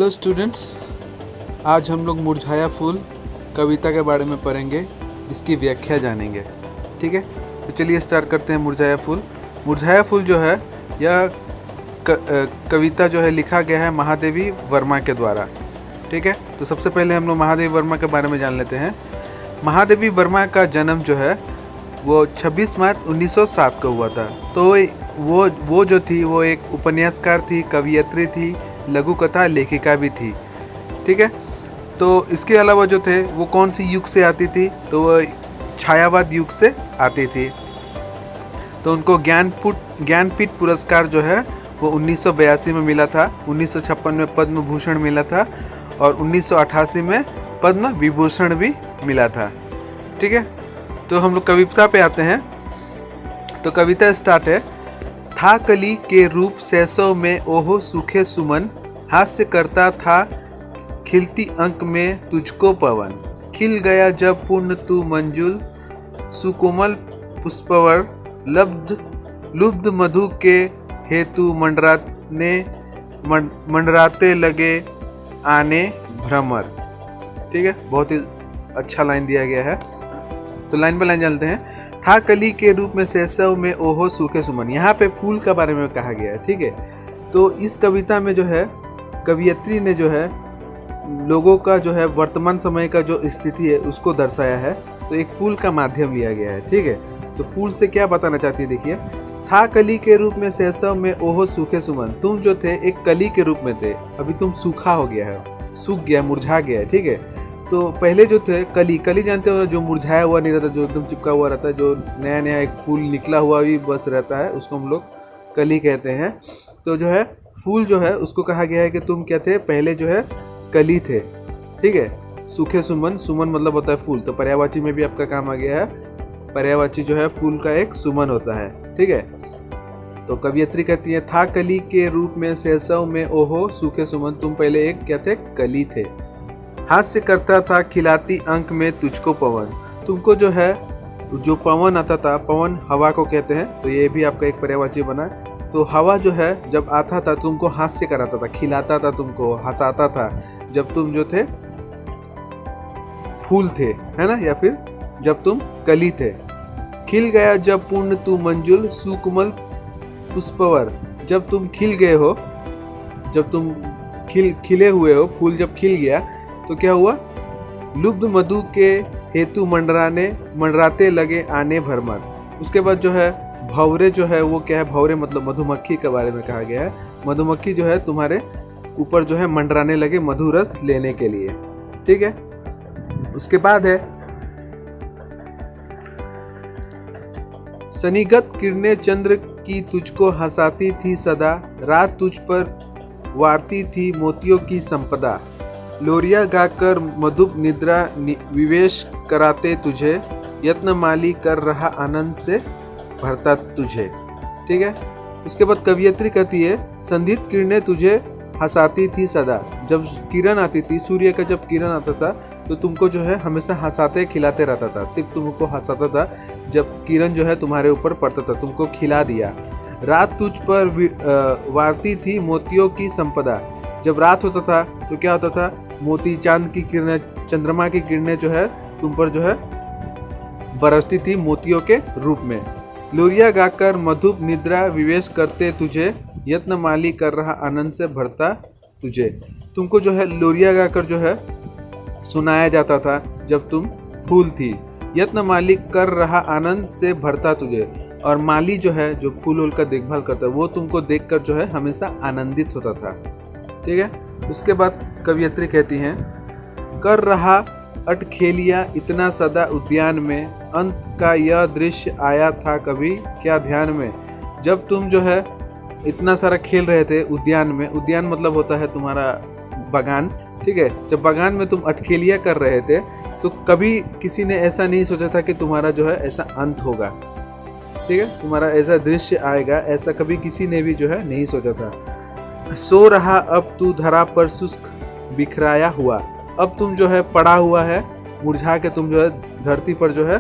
Hello students, आज हम लोग मुरझाया फूल कविता के बारे में पढ़ेंगे, इसकी व्याख्या जानेंगे। ठीक है, तो चलिए स्टार्ट करते हैं। मुरझाया फूल जो है यह कविता जो है लिखा गया है महादेवी वर्मा के द्वारा। ठीक है, तो सबसे पहले हम लोग महादेवी वर्मा के बारे में जान लेते हैं। महादेवी वर्मा का जन्म जो है वो 26 मार्च 1907 को हुआ था। तो वो जो थी वो एक उपन्यासकार थी, कवियत्री थी, लघु कथा लेखिका भी थी। ठीक है, तो इसके अलावा जो थे वो कौन सी युग से आती थी, तो वो छायावाद युग से आती थी। तो उनको ज्ञानपीठ पुरस्कार जो है वो 1982 में मिला था, 1956 में पद्म भूषण मिला था और 1988 में पद्म विभूषण भी मिला था। ठीक है, तो हम लोग कविता पे आते हैं। तो कविता स्टार्ट है। था कली के रूप सैसव में ओहो सूखे सुमन, हास्य करता था खिलती अंक में तुझको पवन, खिल गया जब पूर्ण तू मंजुल, सुकोमल पुष्पवर लुब्ध मधु के हेतु मंडराते लगे आने भ्रमर। ठीक है, बहुत ही अच्छा लाइन दिया गया है। तो लाइन पर लाइन जानते हैं। था कली के रूप में सैसव में ओहो सूखे सुमन, यहाँ पे फूल के बारे में कहा गया है। ठीक है, तो इस कविता में जो है कवियत्री ने जो है लोगों का जो है वर्तमान समय का जो स्थिति है उसको दर्शाया है। तो एक फूल का माध्यम लिया गया है। ठीक है, तो फूल से क्या बताना चाहती है, देखिए। था कली के रूप में सैसव में ओहो सूखे सुमन, तुम जो थे एक कली के रूप में थे, अभी तुम सूखा हो गया है, सूख गया, मुरझा गया है। ठीक है, तो पहले जो थे कली जानते हो, जो मुरझाया हुआ नहीं रहता, जो एकदम चिपका हुआ रहता है, जो नया एक फूल निकला हुआ भी बस रहता है, उसको हम लोग कली कहते हैं। तो जो है फूल जो है उसको कहा गया है कि तुम क्या थे, पहले जो है कली थे। ठीक है, सूखे सुमन मतलब होता है फूल, तो पर्यायवाची में भी आपका काम आ गया है। पर्यायवाची जो है फूल का एक सुमन होता है। ठीक है, तो कवियत्री कहती है था कली के रूप में सैसव में ओहो सूखे सुमन, तुम पहले एक क्या थे, कली थे। हास्य करता था खिलाती अंक में तुझको पवन, तुमको जो है जो पवन आता था, पवन हवा को कहते हैं, तो ये भी आपका एक पर्यायवाची बना। तो हवा जो है जब आता था तुमको हास्य कराता था, खिलाता था, तुमको हंसाता था जब तुम जो थे फूल थे, है ना, या फिर जब तुम कली थे। खिल गया जब पूर्ण तू मंजुल, सुकुमल पुष्पवर, जब तुम खिल गए हो, जब तुम खिले हुए हो, फूल जब खिल गया तो क्या हुआ, लुब्ध मधु के हेतु मंडराते लगे आने भरमर। उसके बाद जो है भौरे जो है वो क्या है, भौरे मतलब मधुमक्खी के बारे में कहा गया है। मधुमक्खी जो है तुम्हारे ऊपर जो है मंडराने लगे मधुरस लेने के लिए। ठीक है, उसके बाद है सनिगत किरणें चंद्र की तुझको हंसाती थी सदा, रात तुझ पर वारती थी मोतियों की संपदा, लोरिया गाकर मधुप निद्रा विवेश कराते तुझे, यत्न माली कर रहा आनंद से भरता तुझे। ठीक है, उसके बाद कवियत्री कहती है संधित किरणें तुझे हंसाती थी सदा, जब किरण आती थी, सूर्य का जब किरण आता था तो तुमको जो है हमेशा हंसाते खिलाते रहता था, सिर्फ तुमको हंसाता था, जब किरण जो है तुम्हारे ऊपर पड़ता था तुमको खिला दिया। रात तुझ पर वारती थी मोतियों की संपदा, जब रात होता था तो क्या होता था, मोती चांद की किरणें, चंद्रमा की किरणें जो है तुम पर जो है बरसती थी मोतियों के रूप में। लोरिया गाकर मधुप निद्रा विवेश करते तुझे, यत्न माली कर रहा आनंद से भरता तुझे, तुमको जो है लोरिया गाकर जो है सुनाया जाता था जब तुम फूल थी, यत्न माली कर रहा आनंद से भरता तुझे, और माली जो है जो फूल का देखभाल करता है वो तुमको देखकर जो है हमेशा आनंदित होता था। ठीक है, उसके बाद कवियत्री कहती हैं कर रहा अटखेलिया इतना सदा उद्यान में, अंत का यह दृश्य आया था कभी क्या ध्यान में, जब तुम जो है इतना सारा खेल रहे थे उद्यान में, उद्यान मतलब होता है तुम्हारा बागान। ठीक है, जब बागान में तुम अटखेलिया कर रहे थे तो कभी किसी ने ऐसा नहीं सोचा था कि तुम्हारा जो है ऐसा अंत होगा। ठीक है, तुम्हारा ऐसा दृश्य आएगा, ऐसा कभी किसी ने भी जो है नहीं सोचा था। सो रहा अब तू धरा पर शुष्क बिखराया हुआ, अब तुम जो है पड़ा हुआ है, मुरझा के तुम जो है धरती पर जो है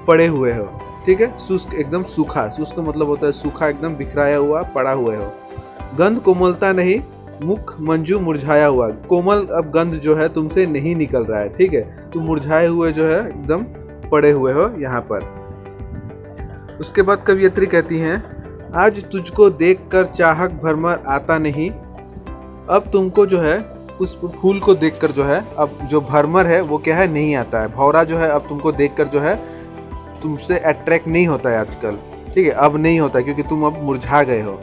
पड़े हुए हो। ठीक है, शुष्क एकदम सूखा, शुष्क मतलब होता है सूखा, एकदम बिखराया हुआ पड़ा हुए हो। गंध कोमलता नहीं मुख मंजू मुरझाया हुआ, कोमल अब गंध जो है तुमसे नहीं निकल रहा है, ठीक है, तुम मुरझाए हुए जो है एकदम पड़े हुए हो यहाँ पर। उसके बाद कवियत्री कहती हैं, आज तुझको देखकर चाहक भरमर आता नहीं, अब तुमको जो है उस फूल को देखकर जो है अब जो भरमर है वो क्या है, नहीं आता है। भौरा जो है अब तुमको देखकर जो है तुमसे अट्रैक्ट नहीं होता है आजकल, ठीक है, अब नहीं होता है क्योंकि तुम अब मुरझा गए हो।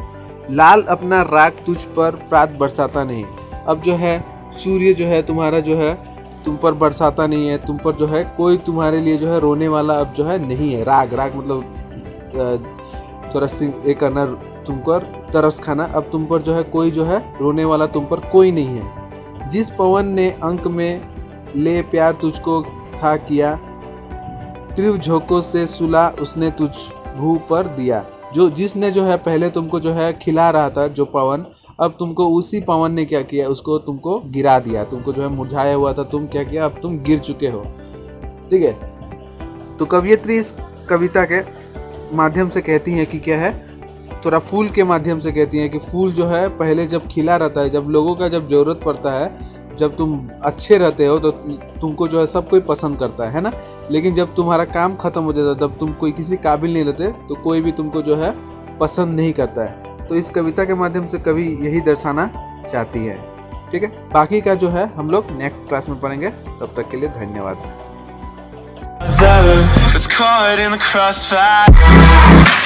लाल अपना राग तुझ पर प्रात बरसाता नहीं, अब जो है सूर्य जो है तुम्हारा जो है तुम पर बरसाता नहीं है, तुम पर जो है कोई तुम्हारे लिए जो है रोने वाला अब जो है नहीं है। राग मतलब थोड़ा ये करना, तुमको तरस खाना, अब तुम पर जो है कोई जो है रोने वाला तुम पर कोई नहीं है। जिस पवन ने अंक में ले प्यार तुझको था किया, त्रिव झोंकों से सुला उसने तुझ भू पर दिया, जो जिसने जो है पहले तुमको जो है खिला रहा था जो पवन, अब तुमको उसी पवन ने क्या किया, उसको तुमको गिरा दिया। तुमको जो है मुरझाया हुआ था, तुम क्या किया, अब तुम गिर चुके हो, ठीक है। तो कवियत्री इस कविता के माध्यम से कहती हैं कि क्या है, थोड़ा फूल के माध्यम से कहती हैं कि फूल जो है पहले जब खिला रहता है, जब लोगों का जब ज़रूरत पड़ता है, जब तुम अच्छे रहते हो तो तुमको जो है सब कोई पसंद करता है ना, लेकिन जब तुम्हारा काम ख़त्म हो जाता है, जब तुम कोई किसी काबिल नहीं रहते तो कोई भी तुमको जो है पसंद नहीं करता है। तो इस कविता के माध्यम से कवि यही दर्शाना चाहती है, ठीक है। बाकी का जो है हम लोग नेक्स्ट क्लास में पढ़ेंगे, तब तक के लिए धन्यवाद।